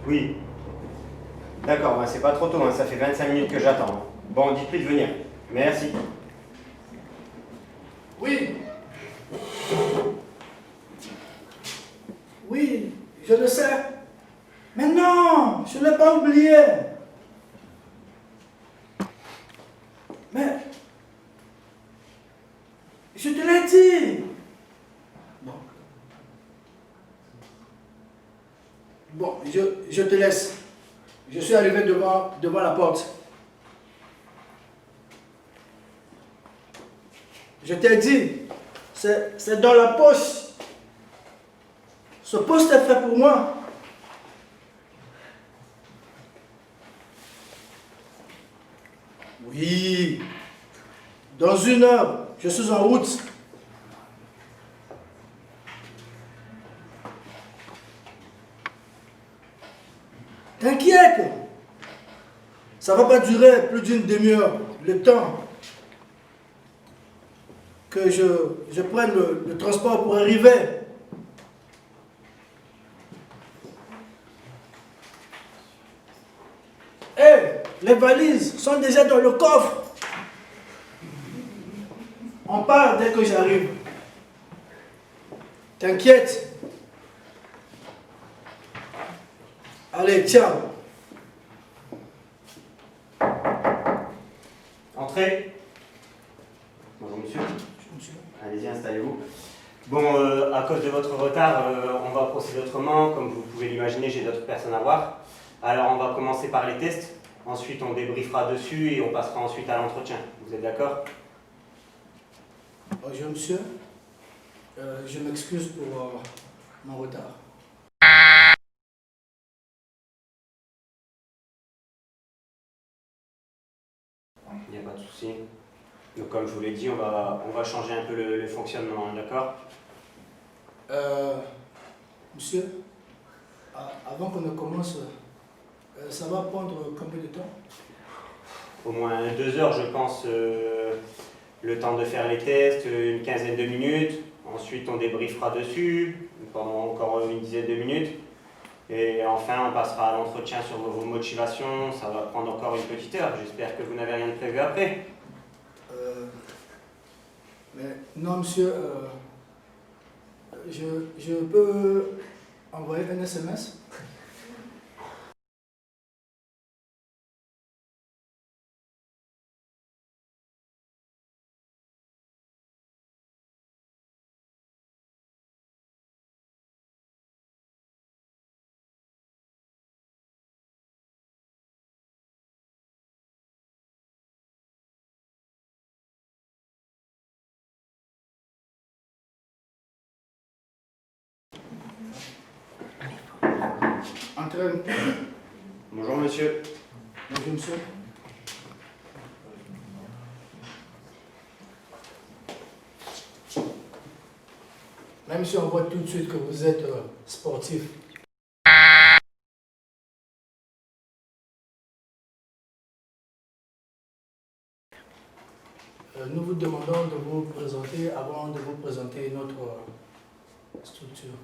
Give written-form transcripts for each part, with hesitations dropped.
Oui. D'accord, c'est pas trop tôt, ça fait 25 minutes que j'attends. Bon, dites-lui de venir. Merci. Oui. Oui, je le sais. Mais non, je ne l'ai pas oublié. Mais, je te l'ai dit. Bon. Bon, je te laisse. Je suis arrivé devant la porte. Je t'ai dit, c'est dans la poche. Ce poste est fait pour moi. Oui. Dans 1 heure, je suis en route. T'inquiète. Ça ne va pas durer plus d'une demi-heure. Le temps que je prenne le transport pour arriver. Hé, les valises sont déjà dans le coffre. On part dès que j'arrive. T'inquiète. Allez, ciao. Entrez. Bonjour monsieur. Monsieur. Allez-y, installez-vous. Bon, à cause de votre retard, on va procéder autrement. Comme vous pouvez l'imaginer, j'ai d'autres personnes à voir. Alors, on va commencer par les tests. Ensuite, on débriefera dessus et on passera ensuite à l'entretien. Vous êtes d'accord? Bonjour monsieur. Je m'excuse pour mon retard. Il n'y a pas de souci. Donc, comme je vous l'ai dit, on va changer un peu le fonctionnement, d'accord? Monsieur, avant qu'on ne commence, ça va prendre combien de temps? Au moins 2 heures, je pense, le temps de faire les tests, une quinzaine de minutes. Ensuite, on débriefera dessus pendant encore une dizaine de minutes. Et enfin, on passera à l'entretien sur vos motivations. Ça va prendre encore une petite heure. J'espère que vous n'avez rien de prévu après. Mais non, monsieur, je peux envoyer un SMS? Entrez. Bonjour monsieur. Bonjour, monsieur. Même si on voit tout de suite que vous êtes sportif. Nous vous demandons de vous présenter avant de vous présenter notre structure.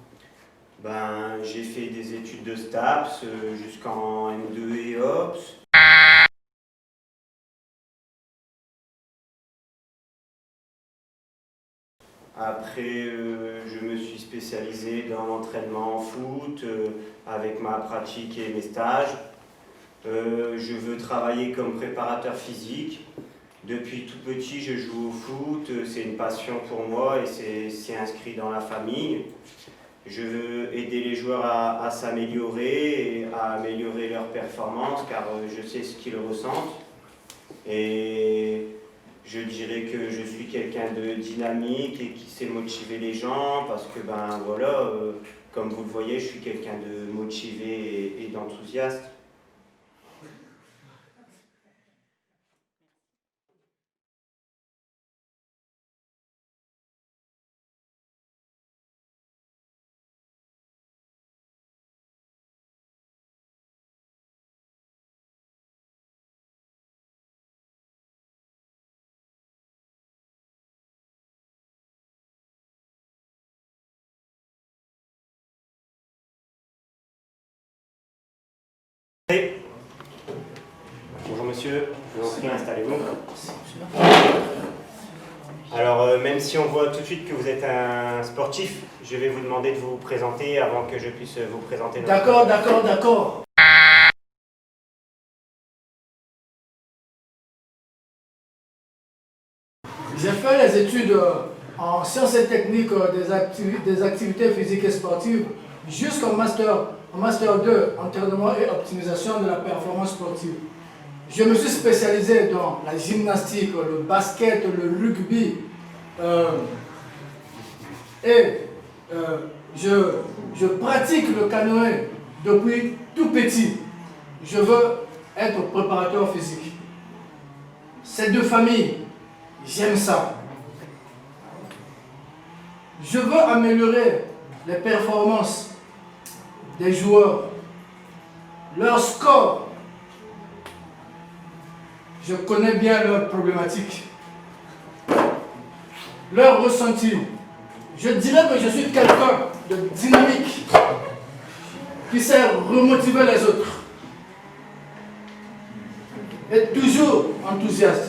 J'ai fait des études de STAPS jusqu'en M2 et OPS. Après, je me suis spécialisé dans l'entraînement en foot avec ma pratique et mes stages. Je veux travailler comme préparateur physique. Depuis tout petit, je joue au foot. C'est une passion pour moi et c'est inscrit dans la famille. Je veux aider les joueurs à s'améliorer et à améliorer leur performance car je sais ce qu'ils ressentent. Et je dirais que je suis quelqu'un de dynamique et qui sait motiver les gens parce que comme vous le voyez, je suis quelqu'un de motivé et d'enthousiaste. Bonjour monsieur, je vous en prie, installez-vous. Alors, même si on voit tout de suite que vous êtes un sportif, je vais vous demander de vous présenter avant que je puisse vous présenter. D'accord. J'ai fait les études en sciences et techniques des activités physiques et sportives jusqu'au master 2, entraînement et optimisation de la performance sportive. Je me suis spécialisé dans la gymnastique, le basket, le rugby je pratique le canoë depuis tout petit. Je veux être préparateur physique. C'est de famille. J'aime ça. Je veux améliorer les performances des joueurs, leur score. Je connais bien leurs problématiques, leurs ressentis. Je dirais que je suis quelqu'un de dynamique qui sait remotiver les autres et toujours enthousiaste.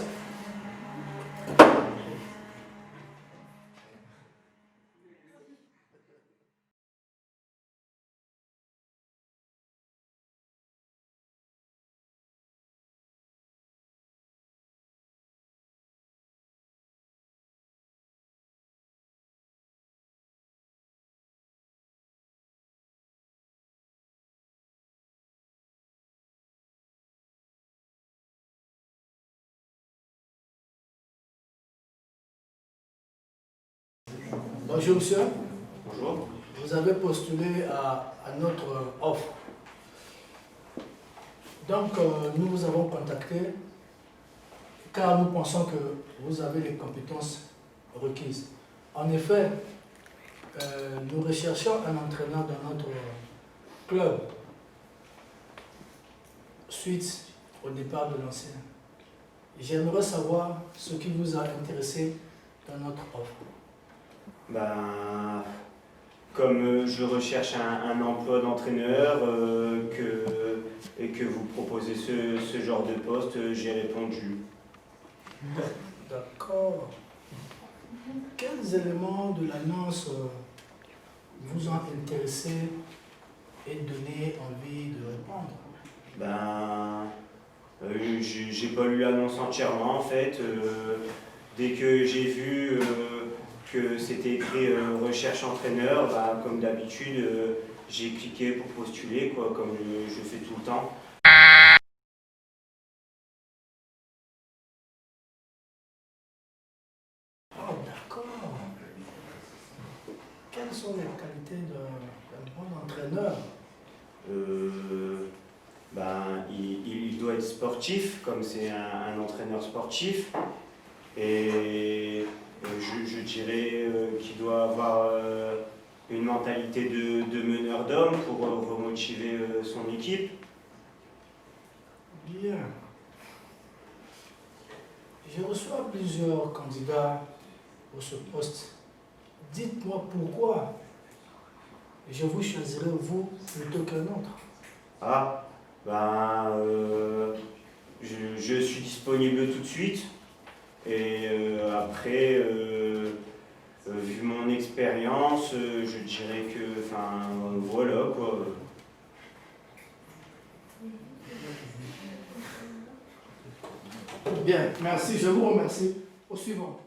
Bonjour monsieur. Bonjour. Vous avez postulé à notre offre. Donc nous vous avons contacté car nous pensons que vous avez les compétences requises. En effet, nous recherchons un entraîneur dans notre club suite au départ de l'ancien. J'aimerais savoir ce qui vous a intéressé dans notre offre. Ben, comme je recherche un emploi d'entraîneur et que vous proposez ce genre de poste, j'ai répondu. D'accord. Quels éléments de l'annonce vous ont intéressé et donné envie de répondre? Ben, j'ai pas lu l'annonce entièrement en fait. Dès que j'ai vu que c'était écrit recherche entraîneur, ben, comme d'habitude, j'ai cliqué pour postuler, quoi, comme je fais tout le temps. Oh, d'accord. Quelles sont les qualités d'un bon entraîneur? Ben, il doit être sportif, comme c'est un entraîneur sportif. Et je dirais qu'il doit avoir une mentalité de meneur d'homme pour remotiver son équipe. Bien. Je reçois plusieurs candidats pour ce poste. Dites-moi pourquoi je vous choisirai vous plutôt qu'un autre. Ah, ben, je suis disponible tout de suite. Et après, vu mon expérience, je dirais que, enfin, voilà quoi. Bien, merci, je vous remercie. Au suivant.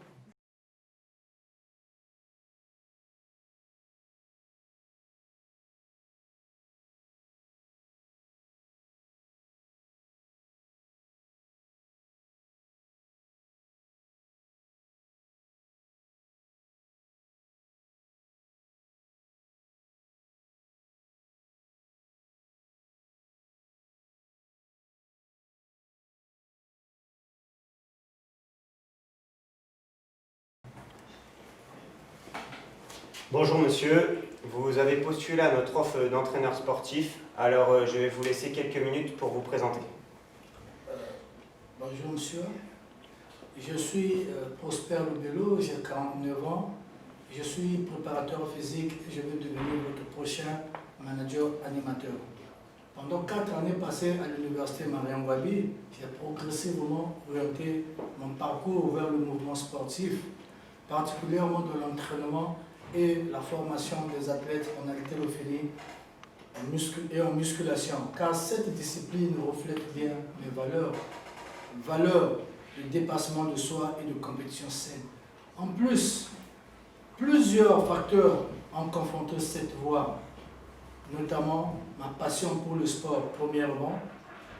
Bonjour monsieur, vous avez postulé à notre offre d'entraîneur sportif, alors je vais vous laisser quelques minutes pour vous présenter. Bonjour monsieur, je suis Prosper Lobello, j'ai 49 ans, je suis préparateur physique et je veux devenir votre prochain manager animateur. Pendant 4 années passées à l'université Mariam Wabi, j'ai progressivement orienté mon parcours vers le mouvement sportif, particulièrement de l'entraînement et la formation des athlètes en haltérophilie et en musculation, car cette discipline reflète bien mes valeurs de dépassement de soi et de compétition saine. En plus, plusieurs facteurs ont confronté cette voie, notamment ma passion pour le sport premièrement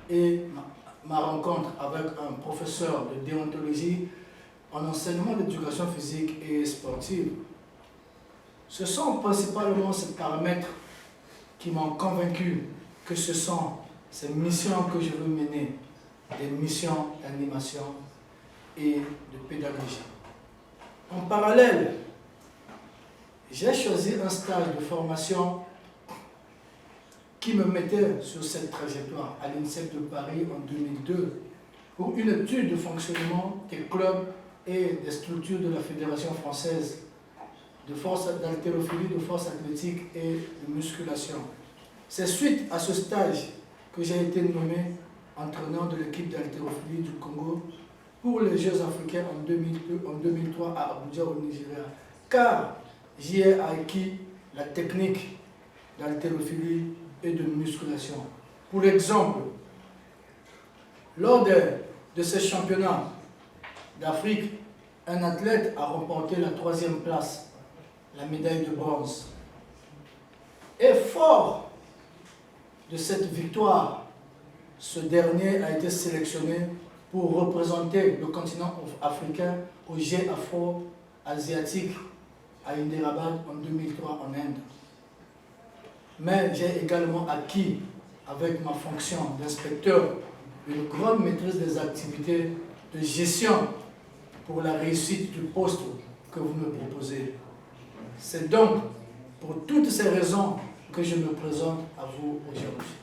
et ma rencontre avec un professeur de déontologie en enseignement d'éducation physique et sportive. Ce sont principalement ces paramètres qui m'ont convaincu que ce sont ces missions que je veux mener, des missions d'animation et de pédagogie. En parallèle, j'ai choisi un stage de formation qui me mettait sur cette trajectoire à l'INSEP de Paris en 2002 pour une étude de fonctionnement des clubs et des structures de la Fédération française de force d'haltérophilie, de force athlétique et de musculation. C'est suite à ce stage que j'ai été nommé entraîneur de l'équipe d'haltérophilie du Congo pour les Jeux africains en 2003 à Abuja au Nigeria, car j'y ai acquis la technique d'haltérophilie et de musculation. Pour exemple, lors de ces championnats d'Afrique, un athlète a remporté la 3e place, la médaille de bronze. Et fort de cette victoire, ce dernier a été sélectionné pour représenter le continent africain aux Jeux afro-asiatiques à Hyderabad en 2003 en Inde. Mais j'ai également acquis, avec ma fonction d'inspecteur, une grande maîtrise des activités de gestion pour la réussite du poste que vous me proposez. C'est donc pour toutes ces raisons que je me présente à vous aujourd'hui.